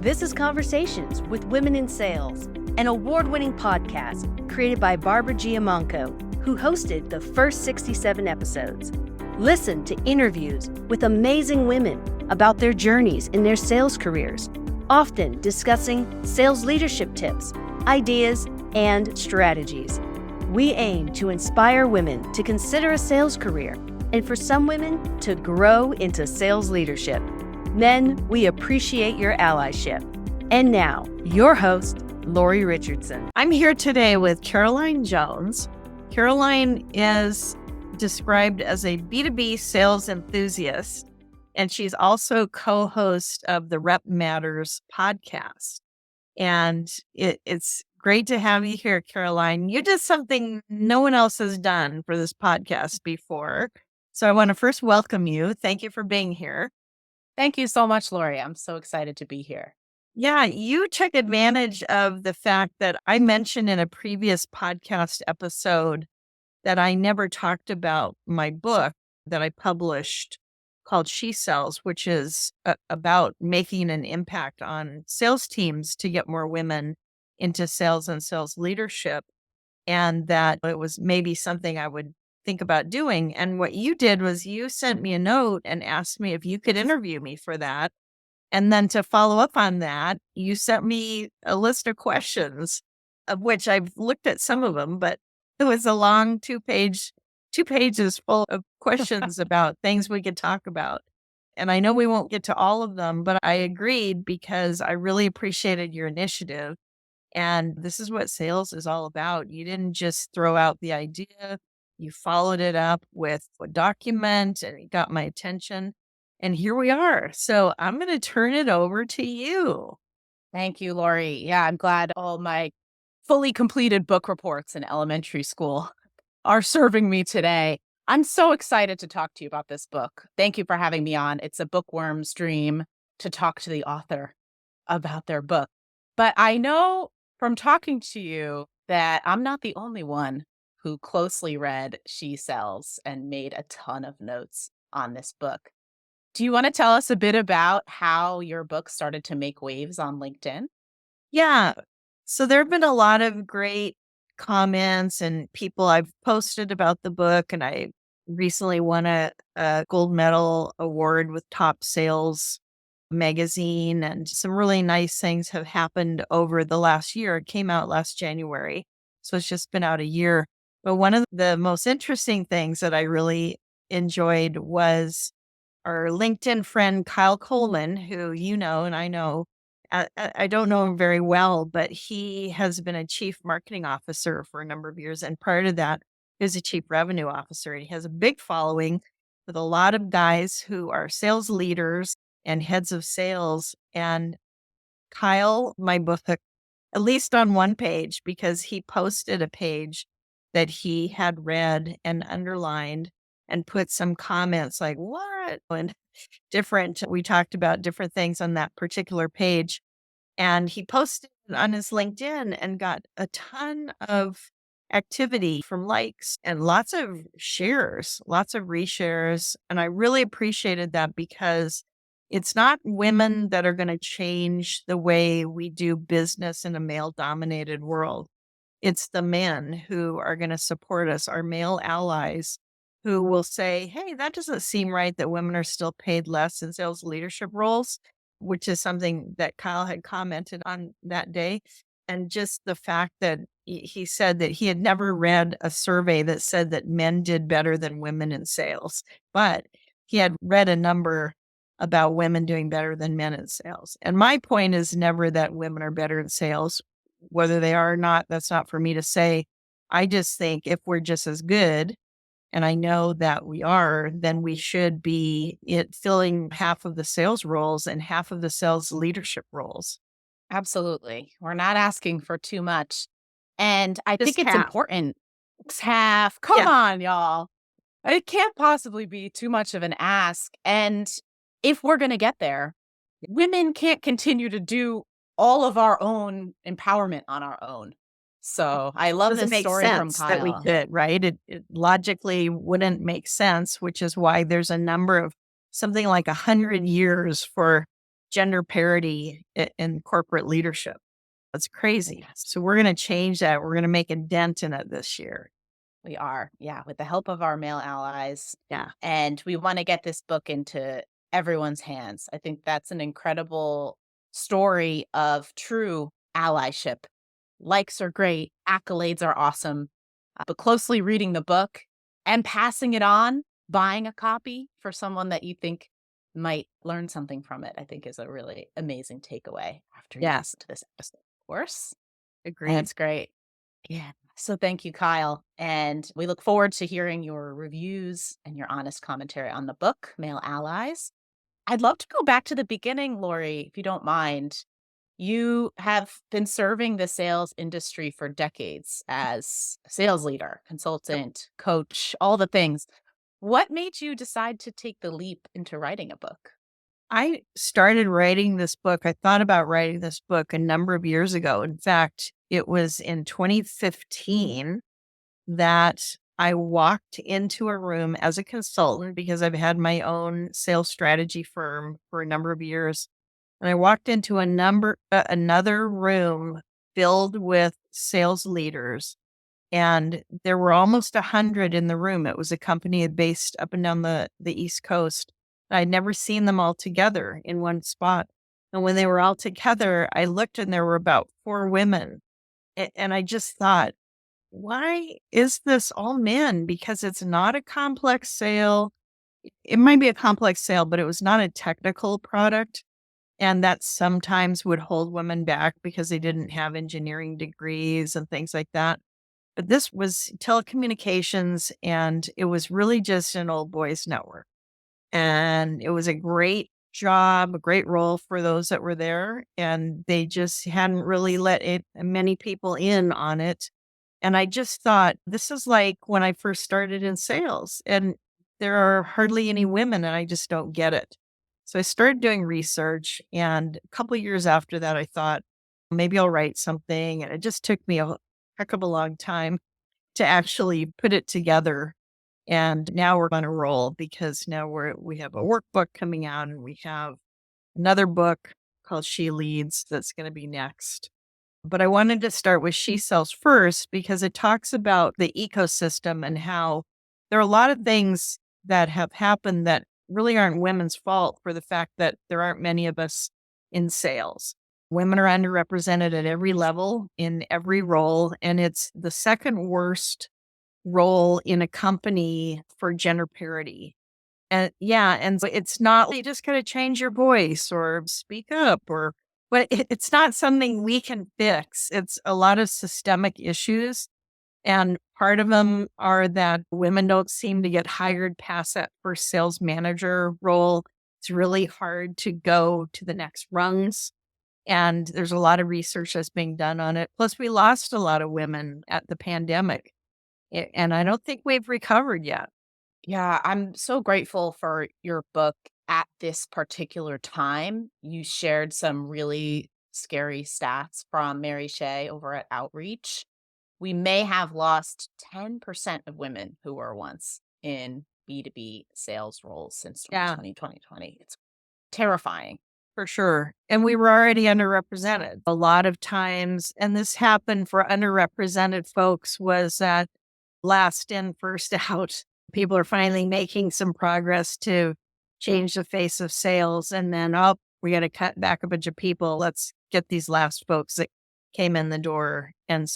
This is Conversations with Women in Sales, an award-winning podcast created by Barbara Giamanco, who hosted the first 67 episodes. Listen to interviews with amazing women about their journeys in their sales careers, often discussing sales leadership tips, ideas, and strategies. We aim to inspire women to consider a sales career and for some women to grow into sales leadership. Men, we appreciate your allyship. And now, your host, Lori Richardson. I'm here today with Caroline Jones. Caroline is described as a B2B sales enthusiast, and she's also co-host of the Rep Matters podcast. And it's great to have you here, Caroline. You did something no one else has done for this podcast before. So I want to first welcome you. Thank you for being here. Thank you so much, Lori. I'm so excited to be here. Yeah, you took advantage of the fact that I mentioned in a previous podcast episode that I never talked about my book that I published called She Sells, which is about making an impact on sales teams to get more women into sales and sales leadership, and that it was maybe something I would think about doing. And what you did was you sent me a note and asked me if you could interview me for that. And then to follow up on that, you sent me a list of questions, of which I've looked at some of them, but it was a long two pages full of questions about things we could talk about. And I know we won't get to all of them, but I agreed because I really appreciated your initiative. And this is what sales is all about. You didn't just throw out the idea. You followed it up with a document, and it got my attention. And here we are. So I'm going to turn it over to you. Thank you, Lori. Yeah, I'm glad all my fully completed book reports in elementary school are serving me today. I'm so excited to talk to you about this book. Thank you for having me on. It's a bookworm's dream to talk to the author about their book. But I know from talking to you that I'm not the only one who closely read She Sells and made a ton of notes on this book. Do you want to tell us a bit about how your book started to make waves on LinkedIn? Yeah. So there have been a lot of great comments and people I've posted about the book, and I recently won a gold medal award with Top Sales magazine, and some really nice things have happened over the last year. It came out last January, so it's just been out a year. But one of the most interesting things that I really enjoyed was our LinkedIn friend, Kyle Coleman, who you know and I know. I don't know him very well, but he has been a chief marketing officer for a number of years. And prior to that, he was a chief revenue officer. He has a big following with a lot of guys who are sales leaders and heads of sales. And Kyle, my book, at least on one page, because he posted a page that he had read and underlined and put some comments like, what? And we talked about different things on that particular page. And he posted on his LinkedIn and got a ton of activity from likes and lots of shares, lots of reshares. And I really appreciated that because it's not women that are going to change the way we do business in a male-dominated world. It's the men who are going to support us, our male allies, who will say, hey, that doesn't seem right that women are still paid less in sales leadership roles, which is something that Kyle had commented on that day. And just the fact that he said that he had never read a survey that said that men did better than women in sales, but he had read a number about women doing better than men in sales. And my point is never that women are better in sales. Whether they are or not, that's not for me to say. I just think if we're just as good, and I know that we are, then we should be filling half of the sales roles and half of the sales leadership roles. Absolutely. We're not asking for too much. And I Just think it's half. important. It's half. Come Yeah. on, y'all. It can't possibly be too much of an ask. And if we're going to get there, women can't continue to do all of our own empowerment on our own. So I love Doesn't this make story from sense Kyle. that we could, right? It logically wouldn't make sense, which is why there's a number of something like 100 years for gender parity in corporate leadership. That's crazy. So we're going to change that. We're going to make a dent in it this year. We are, yeah, with the help of our male allies. Yeah. And we want to get this book into everyone's hands. I think that's an incredible story of true allyship. Likes are great, accolades are awesome, but closely reading the book and passing it on, buying a copy for someone that you think might learn something from it, I think is a really amazing takeaway after you listen to this episode, of course. Agreed. That's great. Yeah. So thank you, Kyle. And we look forward to hearing your reviews and your honest commentary on the book, Male Allies. I'd love to go back to the beginning, Lori, if you don't mind. You have been serving the sales industry for decades as a sales leader, consultant, coach, all the things. What made you decide to take the leap into writing a book? I started writing this book. I thought about writing this book a number of years ago. In fact, it was in 2015 that I walked into a room as a consultant because I've had my own sales strategy firm for a number of years. And I walked into another room filled with sales leaders, and there were almost 100 in the room. It was a company based up and down the East Coast. I'd never seen them all together in one spot. And when they were all together, I looked and there were about 4 women. And I just thought, why is this all men? Because it's not a complex sale. It might be a complex sale, but it was not a technical product. And that sometimes would hold women back because they didn't have engineering degrees and things like that. But this was telecommunications, and it was really just an old boys network. And it was a great job, a great role for those that were there. And they just hadn't really many people in on it. And I just thought, this is like when I first started in sales, and there are hardly any women, and I just don't get it. So I started doing research. And a couple of years after that, I thought, maybe I'll write something. And it just took me a heck of a long time to actually put it together. And now we're on a roll because now we have a workbook coming out, and we have another book called She Leads that's going to be next. But I wanted to start with She Sells first because it talks about the ecosystem and how there are a lot of things that have happened that really aren't women's fault for the fact that there aren't many of us in sales. Women are underrepresented at every level, in every role, and it's the second worst role in a company for gender parity. And so it's not, you just got to change your voice or speak up, but it's not something we can fix. It's a lot of systemic issues. And part of them are that women don't seem to get hired past that first sales manager role. It's really hard to go to the next rungs. And there's a lot of research that's being done on it. Plus, we lost a lot of women at the pandemic. And I don't think we've recovered yet. Yeah, I'm so grateful for your book at this particular time. You shared some really scary stats from Mary Shea over at Outreach. We may have lost 10% of women who were once in B2B sales roles since Yeah. 2020. It's terrifying. For sure. And we were already underrepresented a lot of times. And this happened for underrepresented folks, was that last in, first out. People are finally making some progress to change the face of sales. And then, we got to cut back a bunch of people. Let's get these last folks that came in the door. And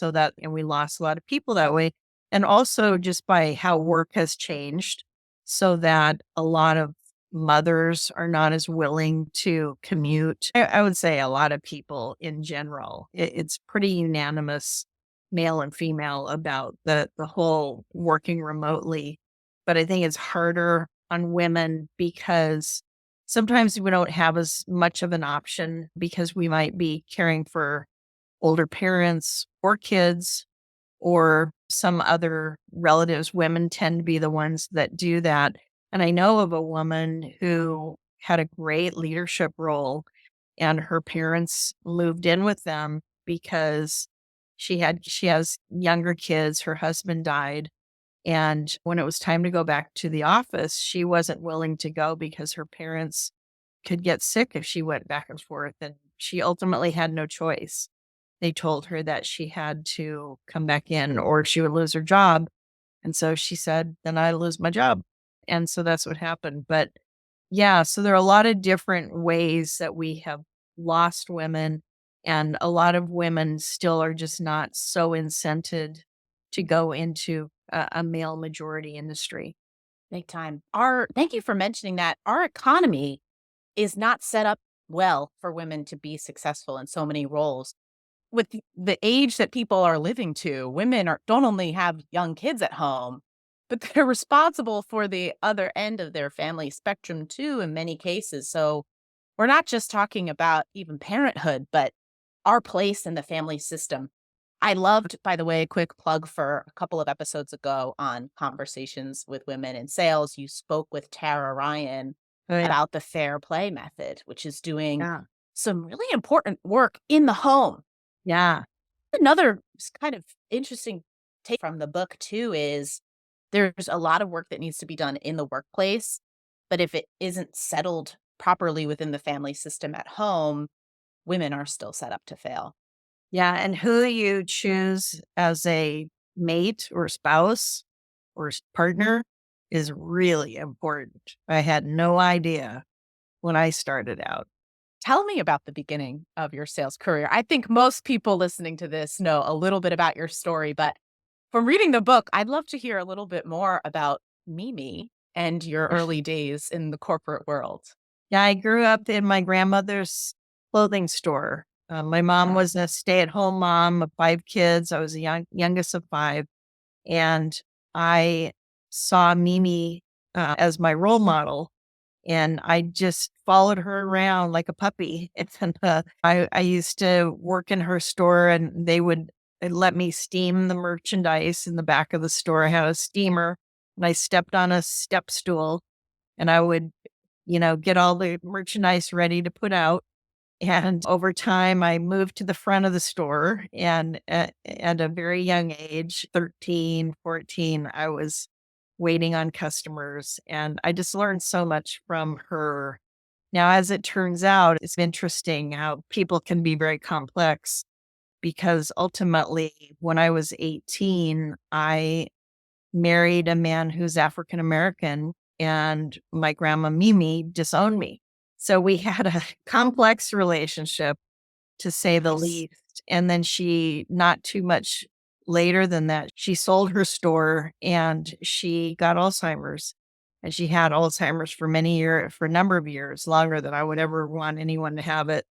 we lost a lot of people that way. And also just by how work has changed, so that a lot of mothers are not as willing to commute. I would say a lot of people in general, it's pretty unanimous, male and female, about the whole working remotely. But I think it's harder on women because sometimes we don't have as much of an option because we might be caring for older parents or kids or some other relatives. Women tend to be the ones that do that. And I know of a woman who had a great leadership role, and her parents moved in with them because she has younger kids. Her husband died. And when it was time to go back to the office, she wasn't willing to go because her parents could get sick if she went back and forth. And she ultimately had no choice. They told her that she had to come back in or she would lose her job. And so she said, then I lose my job. And so that's what happened. But yeah, so there are a lot of different ways that we have lost women, and a lot of women still are just not so incented to go into a male majority industry. Big time. Thank you for mentioning that. Our economy is not set up well for women to be successful in so many roles. With the age that people are living to, women don't only have young kids at home, but they're responsible for the other end of their family spectrum too, in many cases. So we're not just talking about even parenthood, but our place in the family system. I loved, by the way, a quick plug for a couple of episodes ago on conversations with women in sales. You spoke with Tara Ryan Oh, yeah. about the fair play method, which is doing Yeah. some really important work in the home. Yeah. Another kind of interesting take from the book too is there's a lot of work that needs to be done in the workplace, but if it isn't settled properly within the family system at home, women are still set up to fail. Yeah. And who you choose as a mate or spouse or partner is really important. I had no idea when I started out. Tell me about the beginning of your sales career. I think most people listening to this know a little bit about your story, but from reading the book, I'd love to hear a little bit more about Mimi and your early days in the corporate world. Yeah, I grew up in my grandmother's clothing store. My mom was a stay-at-home mom of 5 kids. I was the youngest of 5, and I saw Mimi as my role model, and I just followed her around like a puppy. And I used to work in her store, and they'd let me steam the merchandise in the back of the store. I had a steamer, and I stepped on a step stool, and I would get all the merchandise ready to put out. And over time, I moved to the front of the store. And at a very young age, 13, 14, I was waiting on customers. And I just learned so much from her. Now, as it turns out, it's interesting how people can be very complex because ultimately, when I was 18, I married a man who's African American, and my grandma Mimi disowned me. So we had a complex relationship, to say the least. And then not too much later than that, she sold her store and she got Alzheimer's. And she had Alzheimer's for for a number of years, longer than I would ever want anyone to have it.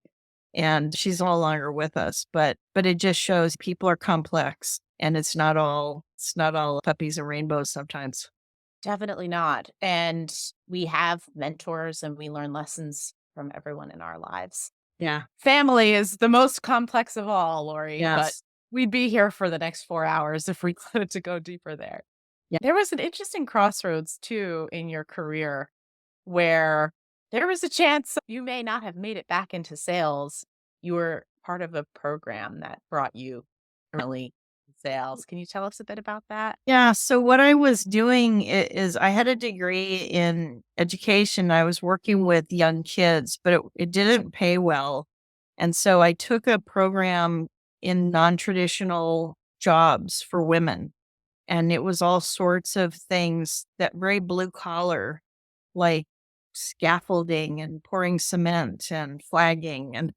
And she's no longer with us, but it just shows people are complex, and it's not all puppies and rainbows sometimes. Definitely not. And we have mentors and we learn lessons from everyone in our lives. Yeah. Family is the most complex of all, Lori, but Yes. we'd be here for the next 4 hours if we wanted to go deeper there. Yeah. There was an interesting crossroads too in your career where there was a chance you may not have made it back into sales. You were part of a program that brought you early sales. Can you tell us a bit about that? Yeah. So what I was doing is I had a degree in education. I was working with young kids, but it didn't pay well. And so I took a program in non-traditional jobs for women. And it was all sorts of things that very blue collar, like scaffolding and pouring cement and flagging. And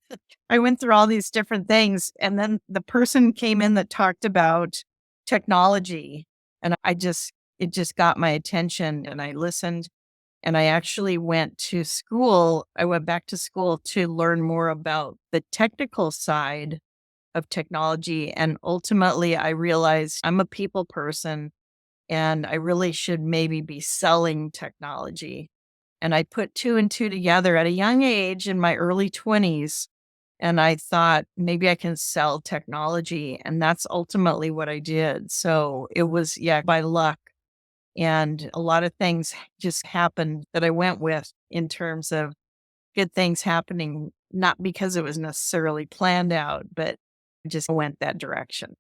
I went through all these different things. And then the person came in that talked about technology. And it just got my attention, and I listened. And I actually went to school. I went back to school to learn more about the technical side of technology. And ultimately, I realized I'm a people person and I really should maybe be selling technology. And I put two and two together at a young age in my early 20s. And I thought maybe I can sell technology. And that's ultimately what I did. So it was, yeah, by luck. And a lot of things just happened that I went with in terms of good things happening, not because it was necessarily planned out, but just went that direction.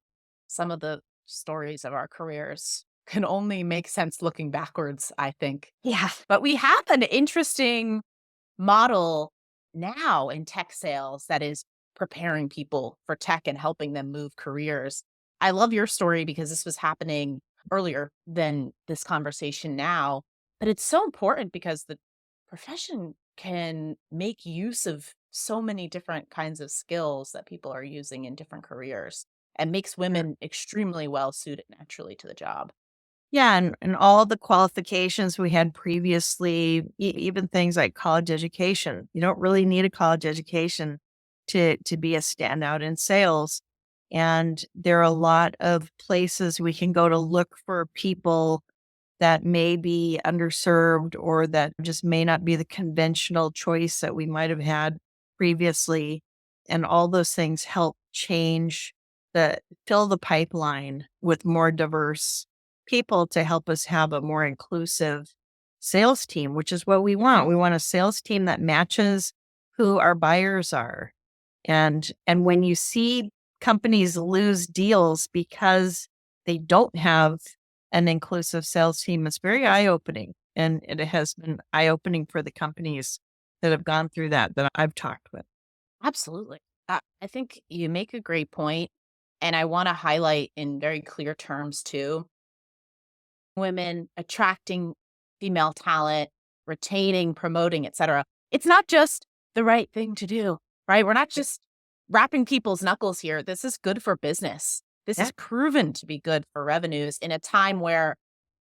Some of the stories of our careers can only make sense looking backwards, I think. Yeah. But we have an interesting model now in tech sales that is preparing people for tech and helping them move careers. I love your story because this was happening earlier than this conversation now, but it's so important because the profession can make use of so many different kinds of skills that people are using in different careers and makes women extremely well suited naturally to the job. Yeah, and all the qualifications we had previously, even things like college education. You don't really need a college education to be a standout in sales. And there are a lot of places we can go to look for people that may be underserved or that just may not be the conventional choice that we might have had previously. And all those things help change fill the pipeline with more diverse people to help us have a more inclusive sales team, which is what we want. We want a sales team that matches who our buyers are. And when you see companies lose deals because they don't have an inclusive sales team, it's very eye-opening. And it has been eye-opening for the companies that have gone through that I've talked with. Absolutely. I think you make a great point, and I want to highlight in very clear terms too women attracting female talent, retaining, promoting, etc. It's not just the right thing to do, right? We're not just wrapping people's knuckles here. This is good for business. This Yeah. is proven to be good for revenues in a time where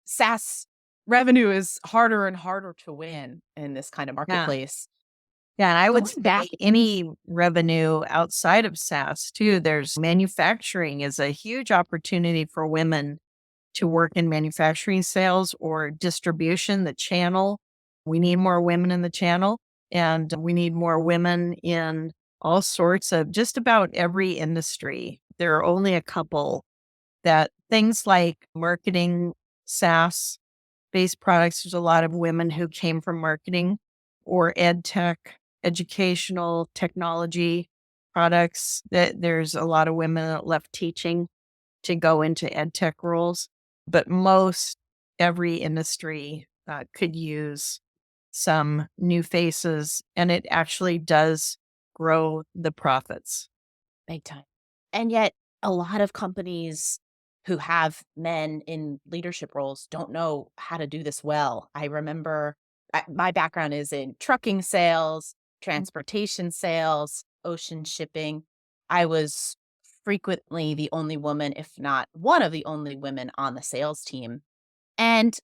SaaS revenue is harder and harder to win in this kind of Yeah. marketplace. Yeah, and I would Going back, say any revenue outside of SaaS too. There's manufacturing is a huge opportunity for women to work in manufacturing sales or distribution, the channel. We need more women in the channel, and we need more women in all sorts of just about every industry. There are only a couple that things like marketing, SaaS based products. There's a lot of women who came from marketing or ed tech, educational technology products. That there's a lot of women that left teaching to go into ed tech roles, but most every industry could use some new faces, and it actually does grow the profits. big time. And yet, a lot of companies who have men in leadership roles don't know how to do this well. I remember my background is in trucking sales, transportation sales, ocean shipping. I was frequently the only woman, if not one of the only women on the sales team. And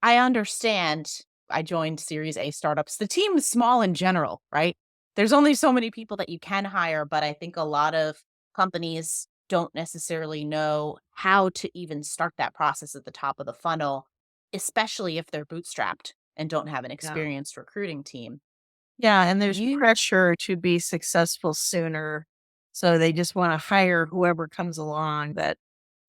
I understand. I joined Series A startups. The team is small in general, right? There's only so many people that you can hire, but I think a lot of companies don't necessarily know how to even start that process at the top of the funnel, especially if they're bootstrapped and don't have an Yeah. experienced recruiting team. Yeah, and there's You pressure to be successful sooner. So they just want to hire whoever comes along. But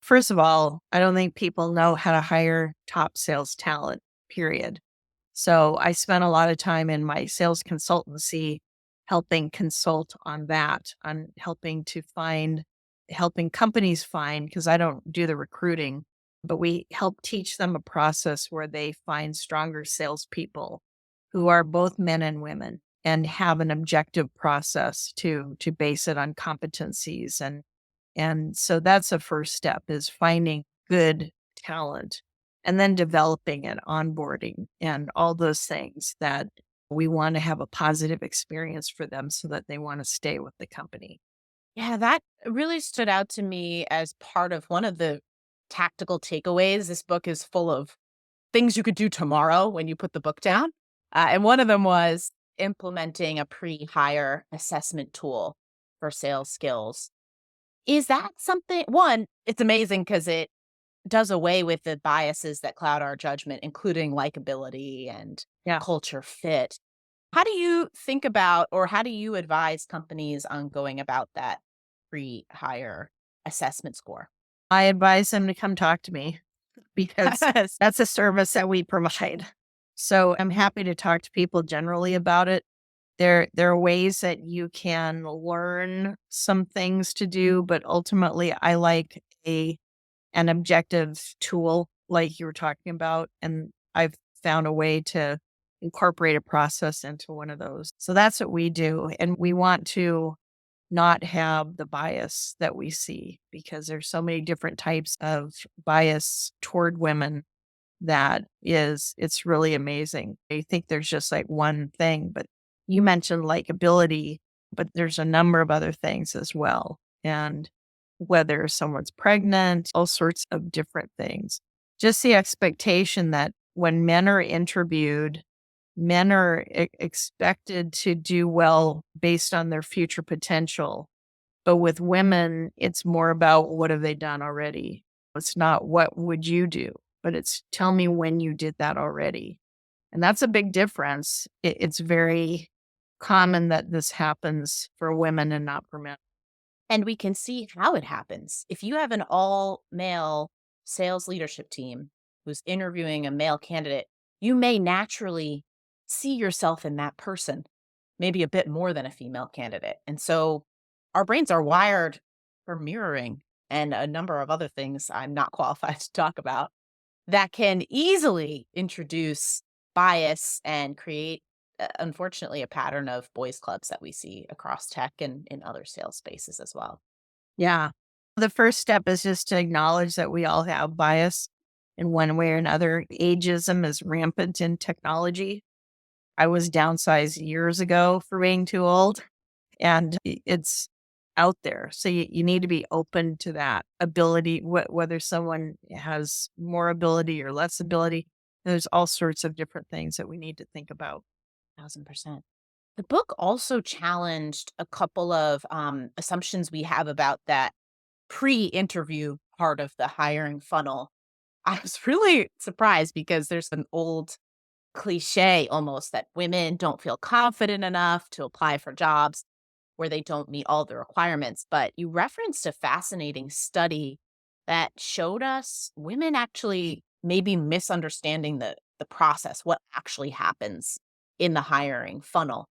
first of all, I don't think people know how to hire top sales talent, period. So I spent a lot of time in my sales consultancy helping consult on that, on helping companies find, because I don't do the recruiting, but we help teach them a process where they find stronger salespeople who are both men and women and have an objective process to base it on competencies. And so that's a first step, is finding good talent and then developing it, onboarding and all those things that we want to have a positive experience for them so that they want to stay with the company. Yeah, that really stood out to me as part of one of the tactical takeaways. This book is full of things you could do tomorrow when you put the book down. And one of them was implementing a pre-hire assessment tool for sales skills. Is that something? One, it's amazing because it does away with the biases that cloud our judgment, including likability and Yeah. culture fit. How do you think about, or how do you advise companies on going about that pre-hire assessment score? I advise them to come talk to me because Yes. that's a service that we provide. So I'm happy to talk to people generally about it. There are ways that you can learn some things to do, but ultimately I like an objective tool like you were talking about. And I've found a way to incorporate a process into one of those. So that's what we do. And we want to not have the bias that we see because there's so many different types of bias toward women that it's really amazing. I think there's just like one thing, but you mentioned likability, but there's a number of other things as well. And whether someone's pregnant, all sorts of different things. Just the expectation that when men are interviewed, men are expected to do well based on their future potential. But with women, it's more about what have they done already. It's not what would you do, but it's tell me when you did that already. And that's a big difference. It's very common that this happens for women and not for men. And we can see how it happens. If you have an all male sales leadership team who's interviewing a male candidate, you may naturally see yourself in that person, maybe a bit more than a female candidate. And so our brains are wired for mirroring and a number of other things I'm not qualified to talk about that can easily introduce bias and create, unfortunately, a pattern of boys' clubs that we see across tech and in other sales spaces as well. Yeah. The first step is just to acknowledge that we all have bias in one way or another. Ageism is rampant in technology. I was downsized years ago for being too old, and it's out there. So you need to be open to that ability, whether someone has more ability or less ability. There's all sorts of different things that we need to think about. 1000%. The book also challenged a couple of assumptions we have about that pre-interview part of the hiring funnel. I was really surprised because there's an old cliche almost that women don't feel confident enough to apply for jobs where they don't meet all the requirements. But you referenced a fascinating study that showed us women actually maybe misunderstanding the process, what actually happens in the hiring funnel.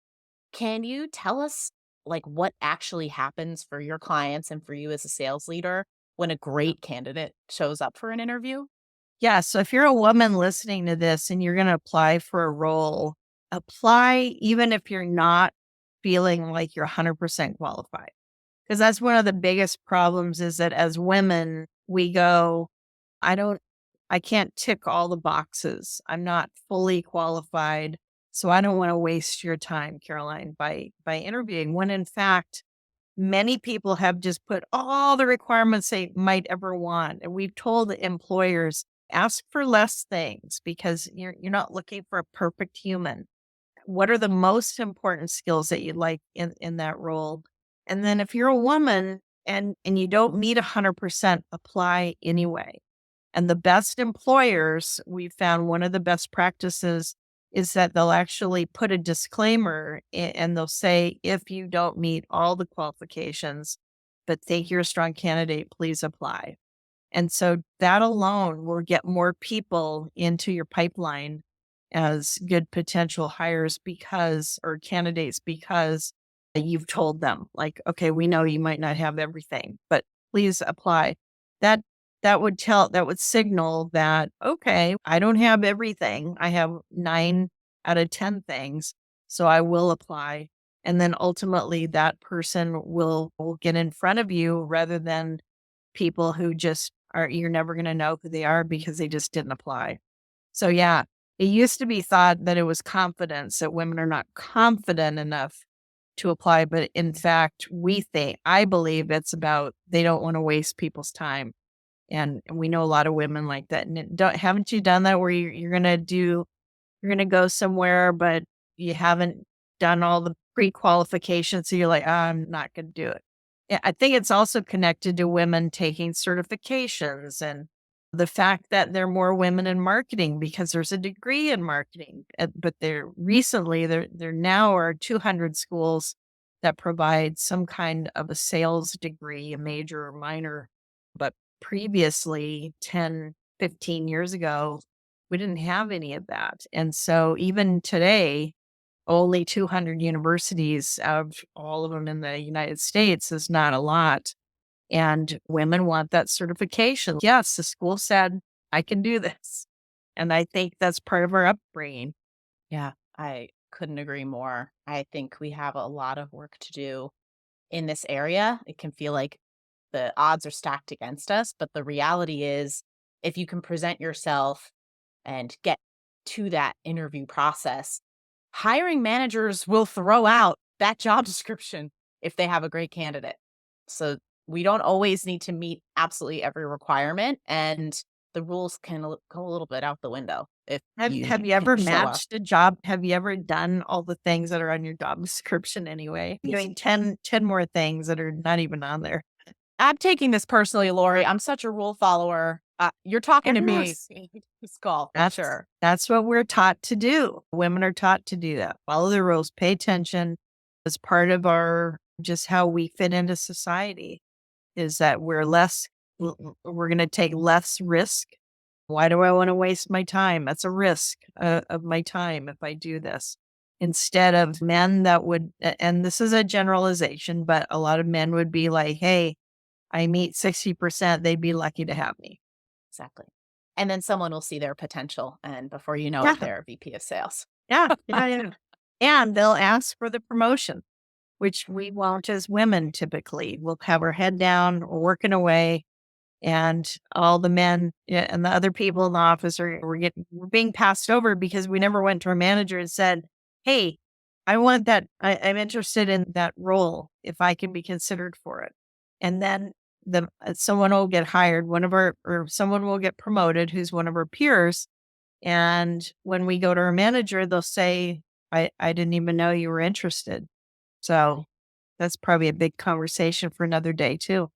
Can you tell us like what actually happens for your clients and for you as a sales leader when a great candidate shows up for an interview? Yeah. So if you're a woman listening to this and you're going to apply for a role, apply even if you're not feeling like you're 100% qualified. Because that's one of the biggest problems is that as women, we go, I don't, I can't tick all the boxes. I'm not fully qualified. So I don't want to waste your time, Caroline, by interviewing when in fact, many people have just put all the requirements they might ever want. And we've told the employers, ask for less things because you're not looking for a perfect human. What are the most important skills that you'd like in that role? And then if you're a woman and you don't meet 100%, apply anyway. And the best employers, we've found one of the best practices is that they'll actually put a disclaimer and they'll say, if you don't meet all the qualifications, but think you're a strong candidate, please apply. And so that alone will get more people into your pipeline as good potential hires or candidates because you've told them like, okay, we know you might not have everything, but please apply. That that would signal that, okay, I don't have everything. I have 9 out of 10 things. So I will apply. And then ultimately that person will get in front of you rather than people who just you're never going to know who they are because they just didn't apply. So yeah, it used to be thought that it was confidence, that women are not confident enough to apply. But in fact, I believe it's about they don't want to waste people's time. And we know a lot of women like that. And haven't you done that where you're going to go somewhere, but you haven't done all the pre-qualifications. So you're like, I'm not going to do it. Yeah, I think it's also connected to women taking certifications and the fact that there are more women in marketing because there's a degree in marketing. But there now are 200 schools that provide some kind of a sales degree, a major or minor. But previously, 10, 15 years ago, we didn't have any of that. And so even today, only 200 universities out of all of them in the United States is not a lot. And women want that certification. Yes, the school said, I can do this. And I think that's part of our upbringing. Yeah. I couldn't agree more. I think we have a lot of work to do in this area. It can feel like the odds are stacked against us, but the reality is if you can present yourself and get to that interview process, hiring managers will throw out that job description if they have a great candidate. So we don't always need to meet absolutely every requirement, and the rules can go a little bit out the window if you Have you ever show up. matched a job? Have you ever done all the things that are on your job description anyway? Doing 10 more things that are not even on there. I'm taking this personally, Lori. I'm such a rule follower. You're talking to me. Yes. This call, for That's sure. that's what we're taught to do. Women are taught to do that. Follow the rules, pay attention. As part of our just how we fit into society is that we're going to take less risk. Why do I want to waste my time? That's a risk of my time if I do this. Instead of men that would, and this is a generalization, but a lot of men would be like, hey, I meet 60%, they'd be lucky to have me. Exactly. And then someone will see their potential, and before you know Yeah. it, they're VP of sales. Yeah. And they'll ask for the promotion, which we won't as women typically. We'll have our head down, we're working away, and all the men and the other people in the office we're being passed over because we never went to our manager and said, hey, I want that. I'm interested in that role if I can be considered for it. And then someone will get hired, or someone will get promoted who's one of our peers. And when we go to our manager, they'll say, I didn't even know you were interested. So that's probably a big conversation for another day too.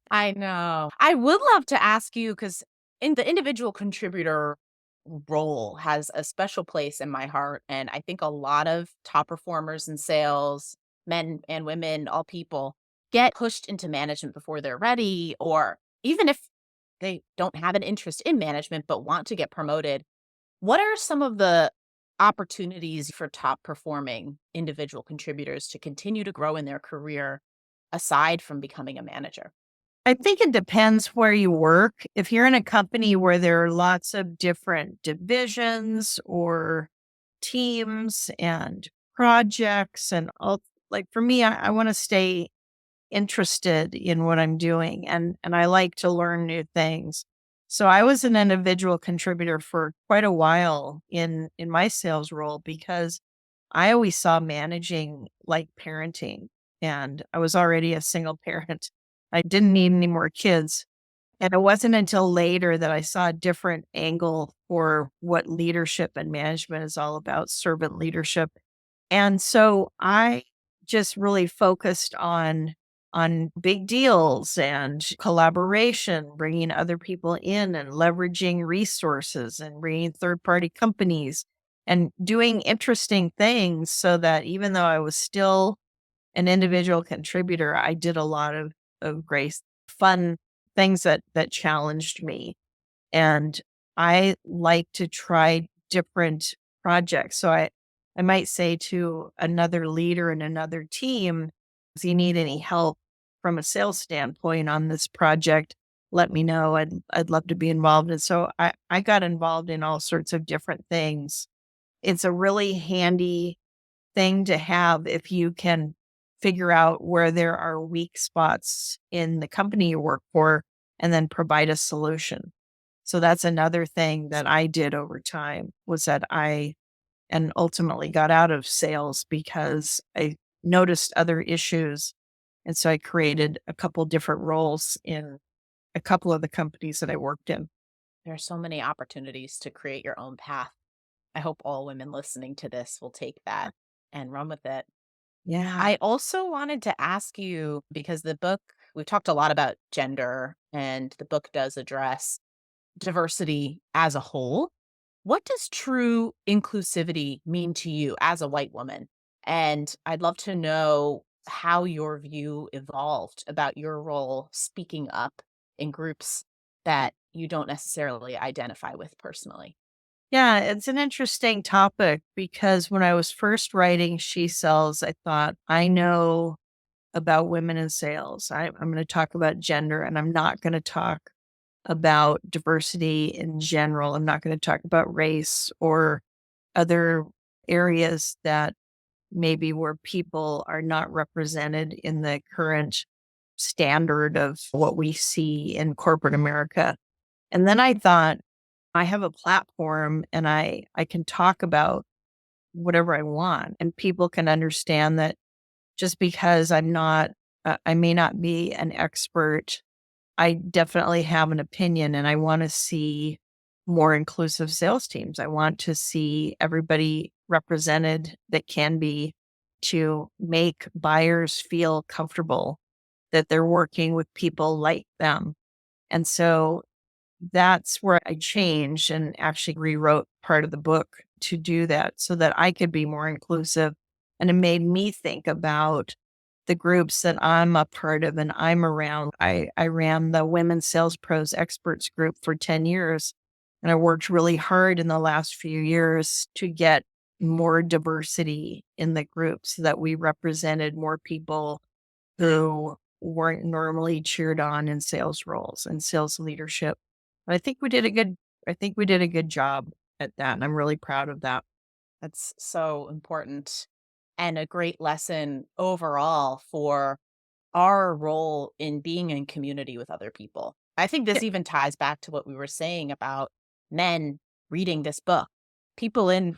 I know. I would love to ask you, because in the individual contributor role has a special place in my heart. And I think a lot of top performers in sales, men and women, all people, get pushed into management before they're ready, or even if they don't have an interest in management but want to get promoted. What are some of the opportunities for top performing individual contributors to continue to grow in their career aside from becoming a manager? I think it depends where you work. If you're in a company where there are lots of different divisions or teams and projects and all, like for me, I want to stay interested in what I'm doing and I like to learn new things. So I was an individual contributor for quite a while in my sales role because I always saw managing like parenting, and I was already a single parent. I didn't need any more kids. And it wasn't until later that I saw a different angle for what leadership and management is all about, servant leadership. And so I just really focused on big deals and collaboration, bringing other people in and leveraging resources and bringing third-party companies and doing interesting things so that even though I was still an individual contributor, I did a lot of great fun things that challenged me. And I like to try different projects. So I might say to another leader in another team, if you need any help from a sales standpoint on this project, let me know. I'd love to be involved. And so I got involved in all sorts of different things. It's a really handy thing to have if you can figure out where there are weak spots in the company you work for and then provide a solution. So that's another thing that I did over time was that and ultimately got out of sales because I noticed other issues. And so I created a couple different roles in a couple of the companies that I worked in. There are so many opportunities to create your own path. I hope all women listening to this will take that and run with it. Yeah. I also wanted to ask you, because the book, we've talked a lot about gender, and the book does address diversity as a whole. What does true inclusivity mean to you as a white woman? And I'd love to know how your view evolved about your role speaking up in groups that you don't necessarily identify with personally. Yeah, it's an interesting topic because when I was first writing She Sells, I thought, I know about women in sales. I'm going to talk about gender and I'm not going to talk about diversity in general. I'm not going to talk about race or other areas that maybe where people are not represented in the current standard of what we see in corporate America. And then I thought, I have a platform and I can talk about whatever I want, and people can understand that just because I may not be an expert, I definitely have an opinion, and I want to see more inclusive sales teams. I want to see everybody represented that can be, to make buyers feel comfortable that they're working with people like them. And so that's where I changed and actually rewrote part of the book to do that so that I could be more inclusive. And it made me think about the groups that I'm a part of and I'm around. I ran the Women Sales Pros Experts group for 10 years. And I worked really hard in the last few years to get more diversity in the group so that we represented more people who weren't normally cheered on in sales roles and sales leadership. But I think we did a good job at that. And I'm really proud of that. That's so important and a great lesson overall for our role in being in community with other people. I think this even ties back to what we were saying about men reading this book. People in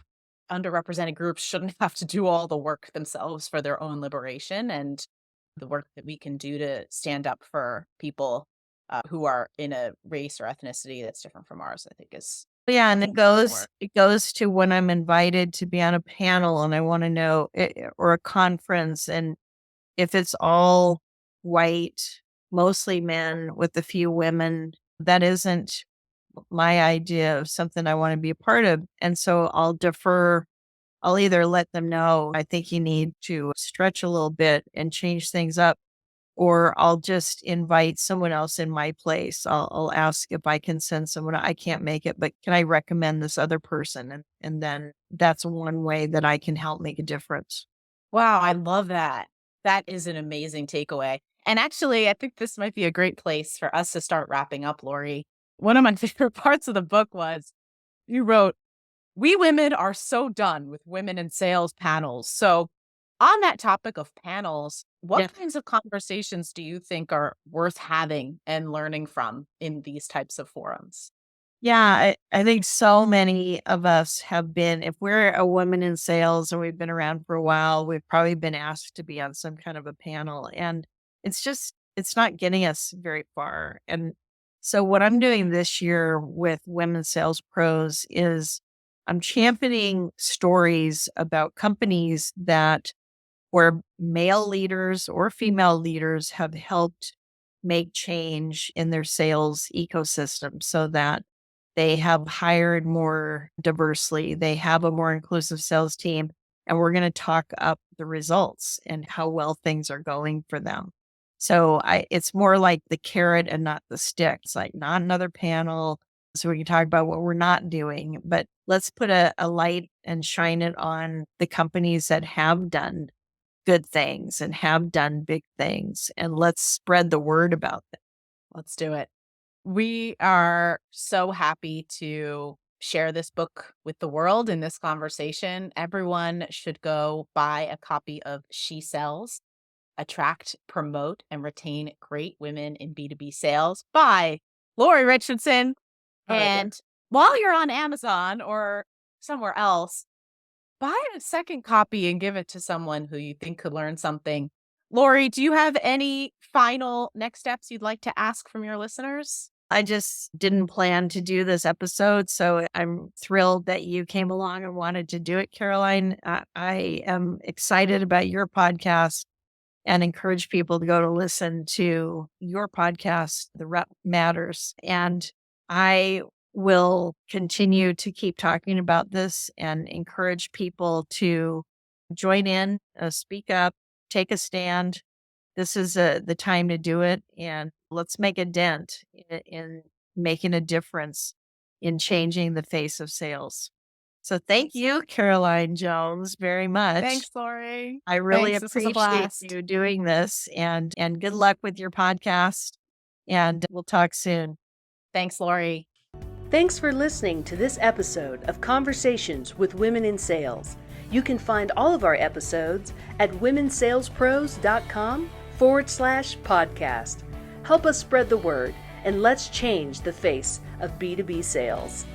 underrepresented groups shouldn't have to do all the work themselves for their own liberation, and the work that we can do to stand up for people who are in a race or ethnicity that's different from ours, I think is Yeah, and more. it goes to when I'm invited to be on a panel and I want to know or a conference, and if it's all white, mostly men with a few women, that isn't my idea of something I want to be a part of. And so I'll defer. I'll either let them know, I think you need to stretch a little bit and change things up, or I'll just invite someone else in my place. I'll ask if I can send someone. I can't make it, but can I recommend this other person? And then that's one way that I can help make a difference. Wow, I love that. That is an amazing takeaway. And actually, I think this might be a great place for us to start wrapping up, Lori. One of my favorite parts of the book was you wrote, "We women are so done with women in sales panels." So, on that topic of panels, what Yeah. kinds of conversations do you think are worth having and learning from in these types of forums? Yeah, I think so many of us have been, if we're a woman in sales and we've been around for a while, we've probably been asked to be on some kind of a panel. And it's not getting us very far. And so what I'm doing this year with Women Sales Pros is I'm championing stories about companies that where male leaders or female leaders have helped make change in their sales ecosystem so that they have hired more diversely, they have a more inclusive sales team, and we're going to talk up the results and how well things are going for them. So it's more like the carrot and not the stick. It's like not another panel so we can talk about what we're not doing, but let's put a light and shine it on the companies that have done good things and have done big things, and let's spread the word about them. Let's do it. We are so happy to share this book with the world in this conversation. Everyone should go buy a copy of She Sells: Attract, Promote, and Retain Great Women in B2B Sales by Lori Richardson. And while you're on Amazon or somewhere else, buy a second copy and give it to someone who you think could learn something. Lori, do you have any final next steps you'd like to ask from your listeners? I just didn't plan to do this episode, so I'm thrilled that you came along and wanted to do it, Caroline. I am excited about your podcast and encourage people to go to listen to your podcast, The Rep Matters. And I will continue to keep talking about this and encourage people to join in, speak up, take a stand. This is the time to do it. And let's make a dent in making a difference in changing the face of sales. So thank you, Caroline Jones, very much. Thanks, Lori. I really Thanks, this was a appreciate blast. you doing this, and good luck with your podcast, and we'll talk soon. Thanks, Lori. Thanks for listening to this episode of Conversations with Women in Sales. You can find all of our episodes at womensalespros.com/podcast. Help us spread the word, and let's change the face of B2B sales.